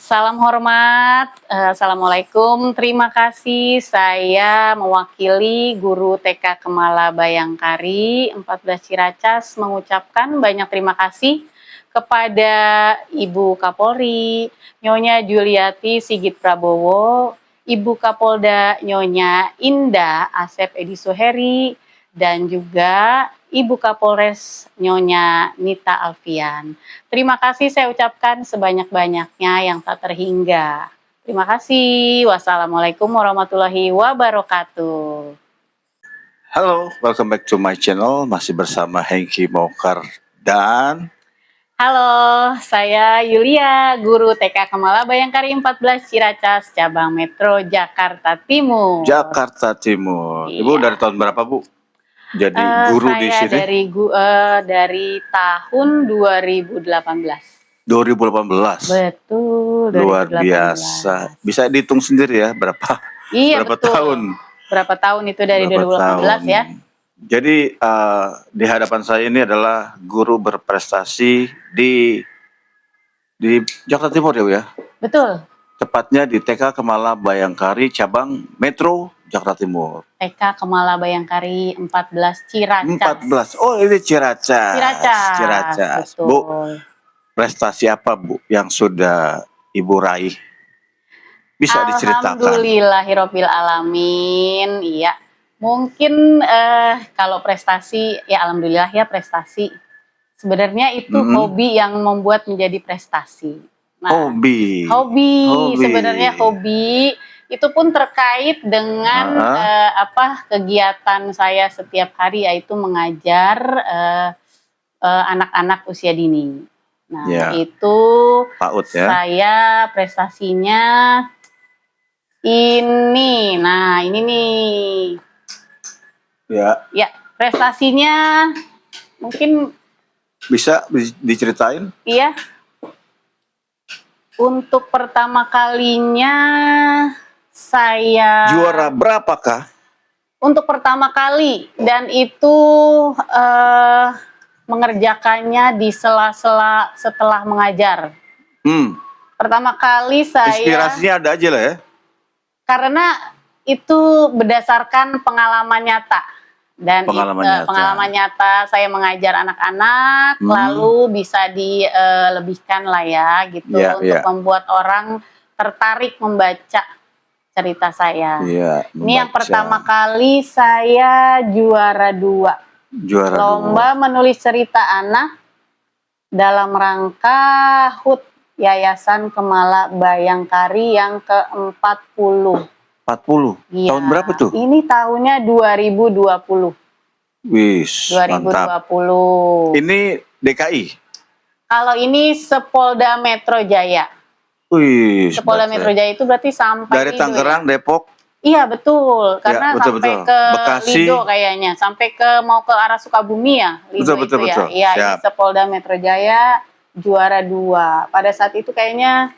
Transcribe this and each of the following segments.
Salam hormat, Assalamualaikum. Terima kasih saya mewakili guru TK Kemala Bayangkari 14 Ciracas mengucapkan banyak terima kasih kepada Ibu Kapolri, Nyonya Juliati Sigit Prabowo, Ibu Kapolda Nyonya Indah Asep Edi Suheri, dan juga Ibu Kapolres Nyonya Nita Alfian. Terima kasih saya ucapkan sebanyak-banyaknya yang tak terhingga. Terima kasih. Wassalamualaikum warahmatullahi wabarakatuh. Halo, welcome back to my channel. Masih bersama Hengki Mokar dan Halo, saya Yulia, guru TK Kemala Bayangkari 14 Ciracas, Cabang Metro Jakarta Timur. Jakarta Timur. Iya. Ibu dari tahun berapa, Bu? Jadi guru di sini? Saya dari tahun 2018. 2018. Betul. 2018. Luar biasa. Bisa dihitung sendiri ya berapa? Iya, berapa betul. tahun? Berapa tahun itu dari 2018 ya? Jadi di hadapan saya ini adalah guru berprestasi di Jakarta Timur ya, Bu ya? Betul. Tepatnya di TK Kemala Bayangkari Cabang Metro Jakarta Timur. TK Kemala Bayangkari 14 Ciracas. 14. Oh, ini Ciracas. Ciracas. Betul. Bu, prestasi apa, Bu, yang sudah Ibu raih? Bisa diceritakan? Alhamdulillahirabbil alamin. Iya. Mungkin kalau prestasi ya alhamdulillah ya prestasi. Sebenarnya itu hobi yang membuat menjadi prestasi. Nah, hobi sebenarnya hobi itu pun terkait dengan kegiatan saya setiap hari, yaitu mengajar anak-anak usia dini. Nah, itu PAUD ya. Saya prestasinya ini. Nah, ini nih. Ya, prestasinya mungkin bisa diceritain? Iya. Untuk pertama kalinya saya juara berapakah? Untuk pertama kali, dan itu mengerjakannya di sela-sela setelah mengajar. Pertama kali saya... Inspirasinya ada aja lah ya? Karena itu berdasarkan pengalaman nyata. Dan pengalaman nyata saya mengajar anak-anak, lalu bisa dilebihkan lah ya gitu, untuk membuat orang tertarik membaca cerita saya. Ini yang pertama kali saya juara 2. Lomba menulis cerita anak dalam rangka HUT Yayasan Kemala Bayangkari yang ke-40. 40? Ya. Tahun berapa tuh? Ini tahunnya 2020. Wis, 2020. Mantap. Ini DKI? Kalau ini Sepolda Metro Jaya. Wih, Sepolda Metro Jaya itu berarti sampai dari Tangerang, ya? Depok? Iya, betul. Karena ya, sampai ke Bekasi. Lido kayaknya. Sampai mau ke arah Sukabumi ya. Lido betul. Iya, ini Sepolda Metro Jaya juara 2. Pada saat itu kayaknya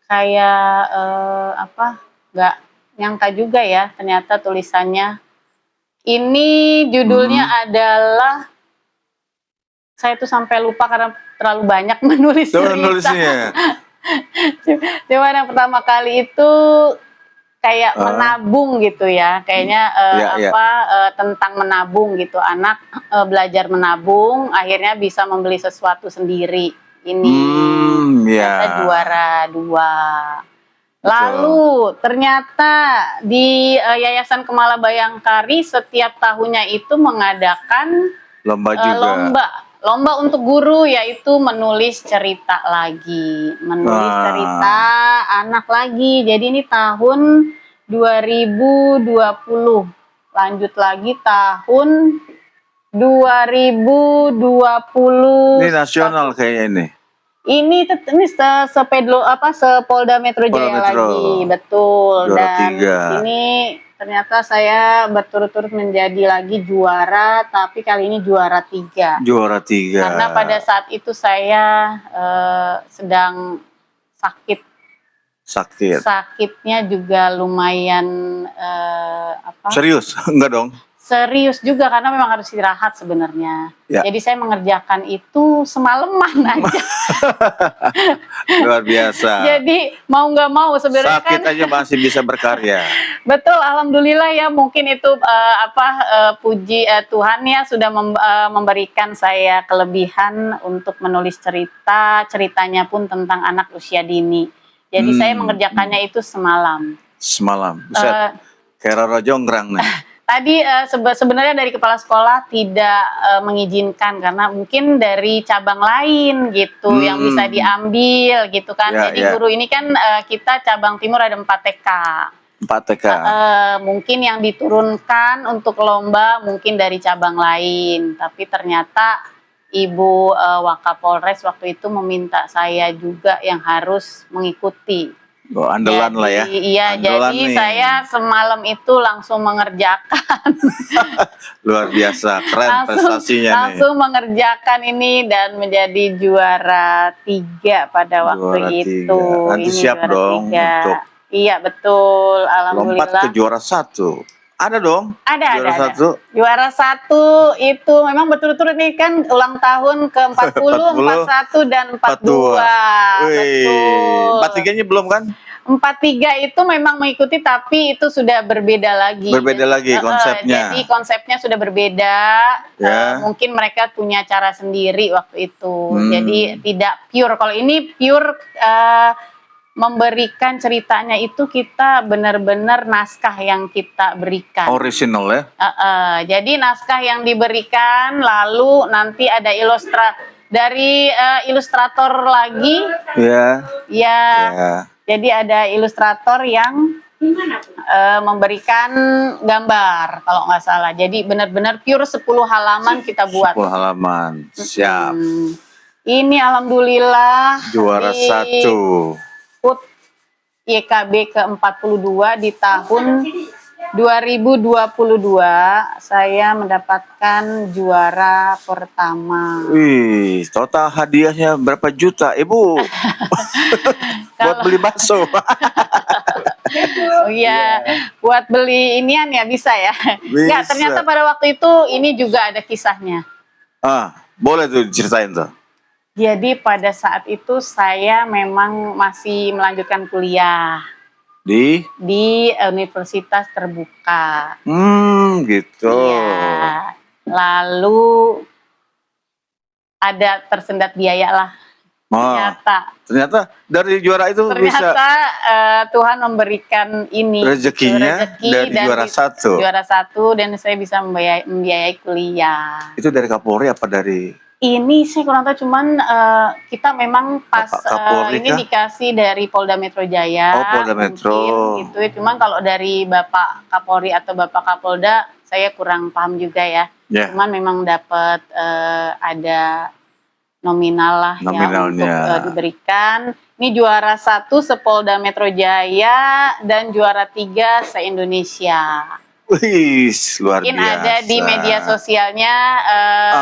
kayak nggak nyangka juga ya, ternyata tulisannya. Ini judulnya adalah, saya tuh sampai lupa karena terlalu banyak menulis cerita. Cuman yang pertama kali itu kayak menabung gitu ya, kayaknya tentang menabung gitu. Anak belajar menabung, akhirnya bisa membeli sesuatu sendiri. Ini ternyata juara 2. Lalu ternyata di Yayasan Kemala Bayangkari setiap tahunnya itu mengadakan lomba untuk guru, yaitu menulis cerita lagi, menulis cerita anak lagi. Jadi ini tahun 2020, lanjut lagi tahun 2020. Ini nasional kayaknya ini. Ini Sepolda Metro Jaya lagi, betul. Dan ini ternyata saya berturut-turut menjadi lagi juara, tapi kali ini juara 3. Juara 3. Karena pada saat itu saya sedang sakit. Sakitnya juga lumayan Serius? Enggak dong? Serius juga karena memang harus istirahat sebenarnya. Ya. Jadi saya mengerjakan itu semalaman aja. Luar biasa. Jadi mau nggak mau sebenarnya Sakit kan. aja masih bisa berkarya. Betul, alhamdulillah ya, mungkin itu puji Tuhan ya sudah memberikan saya kelebihan untuk menulis ceritanya pun tentang anak usia dini. Jadi saya mengerjakannya itu semalam. Semalam, buset. Kayak Roro Jonggrang nih. Tadi sebenarnya dari kepala sekolah tidak mengizinkan karena mungkin dari cabang lain gitu yang bisa diambil gitu kan. Ya, Jadi ya. guru ini kan kita cabang timur ada 4 TK. 4 TK. Mungkin yang diturunkan untuk lomba mungkin dari cabang lain, tapi ternyata Ibu Wakapolres waktu itu meminta saya juga yang harus mengikuti. Oh, andalan lah ya. Iya, Andalan jadi nih. saya semalam itu langsung mengerjakan. Luar biasa, keren prestasinya nih. Langsung mengerjakan ini dan menjadi juara 3 pada waktu itu. 3. Nanti ini siap juara dong 3. untuk Iya betul, alhamdulillah. lompat ke juara 1. Ada dong? Ada. Juara 1. Juara 1 itu memang betul-betul ini kan ulang tahun ke 40, 41 dan 42. Betul. 43-nya belum kan? 43 itu memang mengikuti tapi itu sudah berbeda lagi. Berbeda lagi konsepnya. Jadi konsepnya sudah berbeda. Ya. Mungkin mereka punya cara sendiri waktu itu. Jadi tidak pure. Kalau ini pure memberikan ceritanya itu kita benar-benar naskah yang kita berikan. Original ya? Jadi naskah yang diberikan lalu nanti ada dari ilustrator lagi. Iya. Ya. Ya. Jadi ada ilustrator yang memberikan gambar kalau nggak salah. Jadi benar-benar pure 10 halaman kita buat. 10 halaman. Siap. Ini alhamdulillah Juara 1. PUT YKB ke-42 di tahun 2022 saya mendapatkan juara pertama. Wih, total hadiahnya berapa juta, Ibu? Buat beli bakso. Oh iya, buat beli inian ya bisa ya. Nggak, ternyata pada waktu itu ini juga ada kisahnya. Boleh tuh ceritain tuh. Jadi pada saat itu saya memang masih melanjutkan kuliah Di Universitas Terbuka. Gitu. Iya. Lalu ada tersendat biaya lah. Ternyata dari juara itu bisa. Tuhan memberikan ini rezekinya dari juara 1. Juara 1 dan saya bisa membiayai kuliah. Itu dari Kapolri apa dari? Ini saya kurang tahu, cuman kita memang pas ini dikasih dari Polda Metro Jaya. Oh, Polda Metro. Gitu. Cuman kalau dari Bapak Kapolri atau Bapak Kapolda saya kurang paham juga ya. Cuman memang dapat ada nominal lah ya untuk diberikan. Ini juara 1 sepolda Metro Jaya dan juara 3 se-Indonesia. Wih, luar mungkin biasa. Ada di media sosialnya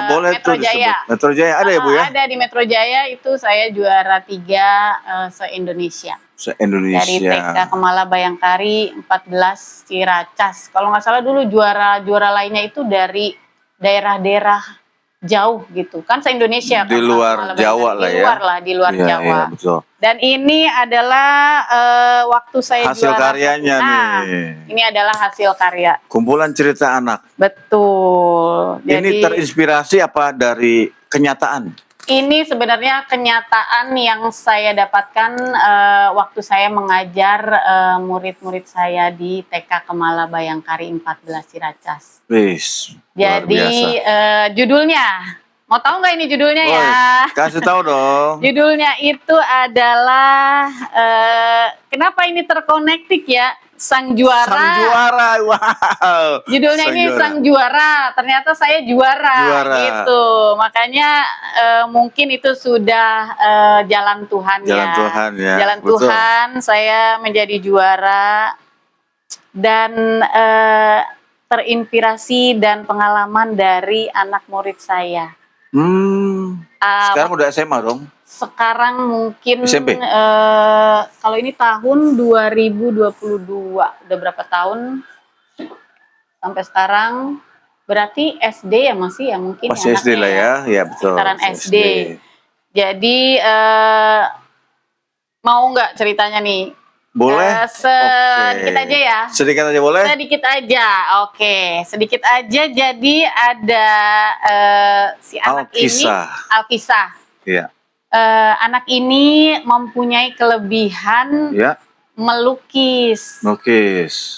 boleh Metro Jaya. Metro Jaya ada ya Bu ya? Ada di Metro Jaya itu saya juara 3 se-Indonesia. Se-Indonesia. Dari TK Kemala Bayangkari 14 Ciracas. Kalau nggak salah dulu juara lainnya itu dari daerah-daerah jauh gitu kan, se-Indonesia di luar Jawa lah ya. Di luar Jawa. Iya, betul. Dan ini adalah waktu saya hasil juara karyanya nih. Ini adalah hasil karya. Kumpulan cerita anak. Betul. Ini terinspirasi apa dari kenyataan? Ini sebenarnya kenyataan yang saya dapatkan waktu saya mengajar murid-murid saya di TK Kemala Bayangkari 14 Ciracas. Jadi judulnya, mau tahu nggak ini judulnya ya? Kasih tahu dong. Judulnya itu adalah kenapa ini terkonektik ya? Sang Juara. Sang Juara, wow. Judulnya ini Sang Juara. Ternyata saya juara. Gitu. Makanya mungkin itu sudah jalan Tuhan ya. Jalan Tuhan ya. Jalan Tuhan, saya menjadi juara dan terinspirasi dan pengalaman dari anak murid saya. Sekarang udah SMA dong? Sekarang mungkin SMP? Kalau ini tahun 2022, udah berapa tahun sampai sekarang? berarti SD ya masih ya mungkin. Masih SD lah ya, ya betul. Sekitaran SD. Jadi mau nggak ceritanya nih? Boleh. Sedikit aja ya. Sedikit aja boleh. Sedikit aja, oke. Sedikit aja. Jadi ada si anak ini, Alkisah. Iya. Anak ini mempunyai kelebihan melukis.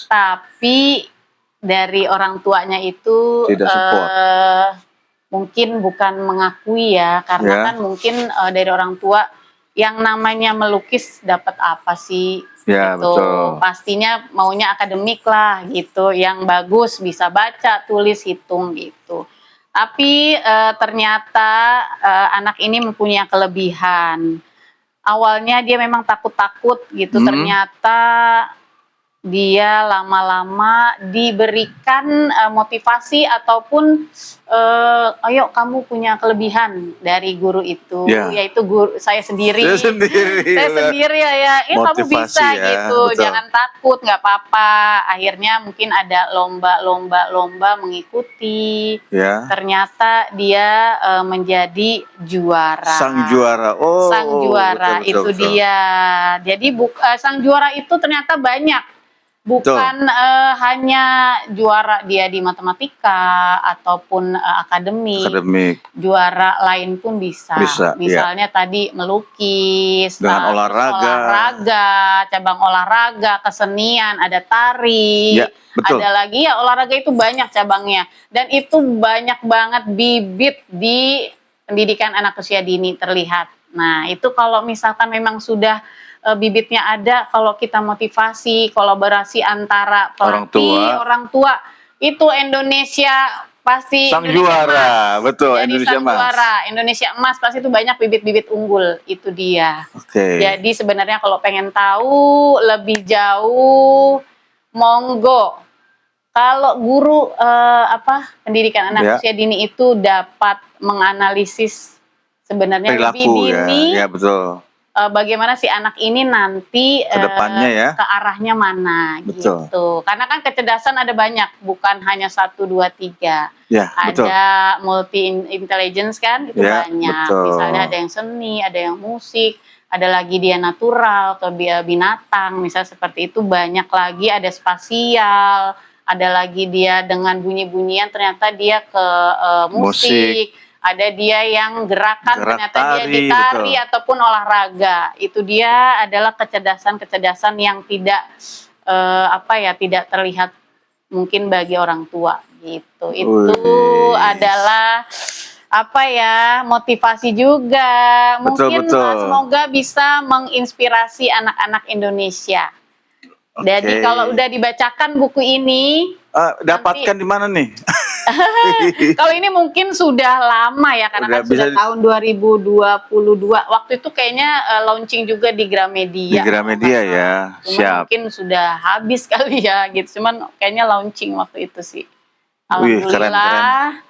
Tapi dari orang tuanya itu tidak support. Mungkin bukan mengakui ya, karena kan mungkin dari orang tua yang namanya melukis dapat apa sih? Ya, gitu. Betul. Pastinya maunya akademik lah gitu, yang bagus, bisa baca, tulis, hitung gitu. Tapi ternyata anak ini mempunyai kelebihan. Awalnya dia memang takut-takut gitu, ternyata dia lama-lama diberikan motivasi ataupun ayo kamu punya kelebihan dari guru itu, yaitu guru saya sendiri. Saya sendiri ya, kamu bisa gitu, betul. Jangan takut, nggak apa-apa. Akhirnya mungkin ada lomba mengikuti. Ternyata dia menjadi juara. Sang juara, sang juara betul, itu betul. Dia. Jadi sang juara itu ternyata banyak. Bukan hanya juara dia di matematika ataupun akademik, juara lain pun bisa. Misalnya tadi melukis, dengan olahraga, cabang olahraga, kesenian, ada tari, ada lagi ya olahraga itu banyak cabangnya. Dan itu banyak banget bibit di pendidikan anak usia dini terlihat. Nah itu kalau misalkan memang sudah bibitnya ada, kalau kita motivasi, kolaborasi antara pelatih, orang tua, itu Indonesia pasti sang juara, betul. Indonesia emas. Indonesia emas pasti itu banyak bibit-bibit unggul, itu dia. Jadi sebenarnya kalau pengen tahu lebih jauh, monggo. Kalau guru pendidikan anak usia dini itu dapat menganalisis sebenarnya perilaku, lebih dini. Ya betul. Bagaimana si anak ini nanti kedepannya ke arahnya mana. Betul. Gitu. Karena kan kecerdasan ada banyak, bukan hanya 1, 2, 3. Ada betul. multi intelligence kan, itu banyak. Betul. Misalnya ada yang seni, ada yang musik, ada lagi dia natural atau dia binatang, misalnya seperti itu. Banyak lagi, ada spasial, ada lagi dia dengan bunyi-bunyian ternyata dia ke musik. Ada dia yang gerakan ternyata dia ditari ataupun olahraga. Itu dia adalah kecerdasan-kecerdasan yang tidak tidak terlihat mungkin bagi orang tua gitu. Itu adalah motivasi juga. Mungkin semoga bisa menginspirasi anak-anak Indonesia. Jadi kalau udah dibacakan buku ini, dapatkan di mana nih? Kalau ini mungkin sudah lama ya, karena kan sudah tahun 2022. Waktu itu kayaknya launching juga di Gramedia. Di Gramedia ya, siap. Mungkin sudah habis kali ya, gitu. Cuman kayaknya launching waktu itu sih. Alhamdulillah. Keren.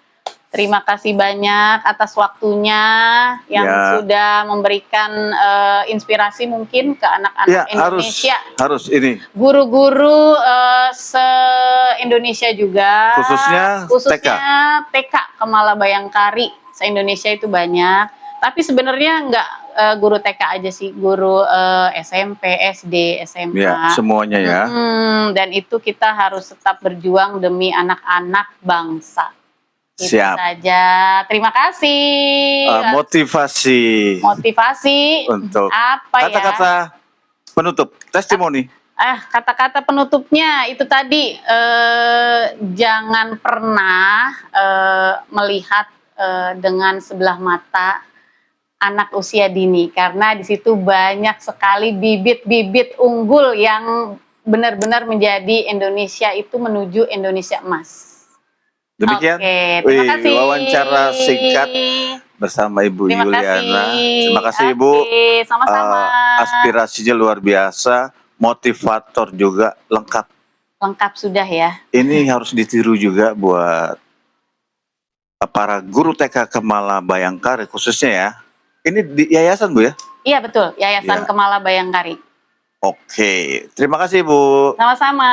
Terima kasih banyak atas waktunya yang sudah memberikan inspirasi mungkin ke anak-anak Indonesia. Harus ini. Guru-guru se-Indonesia juga. Khususnya TK Kemala Bayangkari se-Indonesia itu banyak. Tapi sebenarnya nggak guru TK aja sih, guru SMP, SD, SMA. Ya, semuanya ya. Dan itu kita harus tetap berjuang demi anak-anak bangsa. Itu saja. Terima kasih. Motivasi untuk kata-kata penutup, testimoni. Kata-kata penutupnya itu tadi, jangan pernah melihat dengan sebelah mata anak usia dini, karena di situ banyak sekali bibit-bibit unggul yang benar-benar menjadi Indonesia itu menuju Indonesia emas. Demikian terima kasih. Wawancara singkat bersama Ibu Yuliana. Terima kasih Ibu. Sama-sama. Aspirasinya luar biasa, motivator juga, lengkap. Lengkap sudah ya. Ini harus ditiru juga buat para guru TK Kemala Bayangkari khususnya ya. Ini di yayasan Bu ya? Iya betul, Yayasan Kemala Bayangkari. Oke, terima kasih Bu. Sama-sama.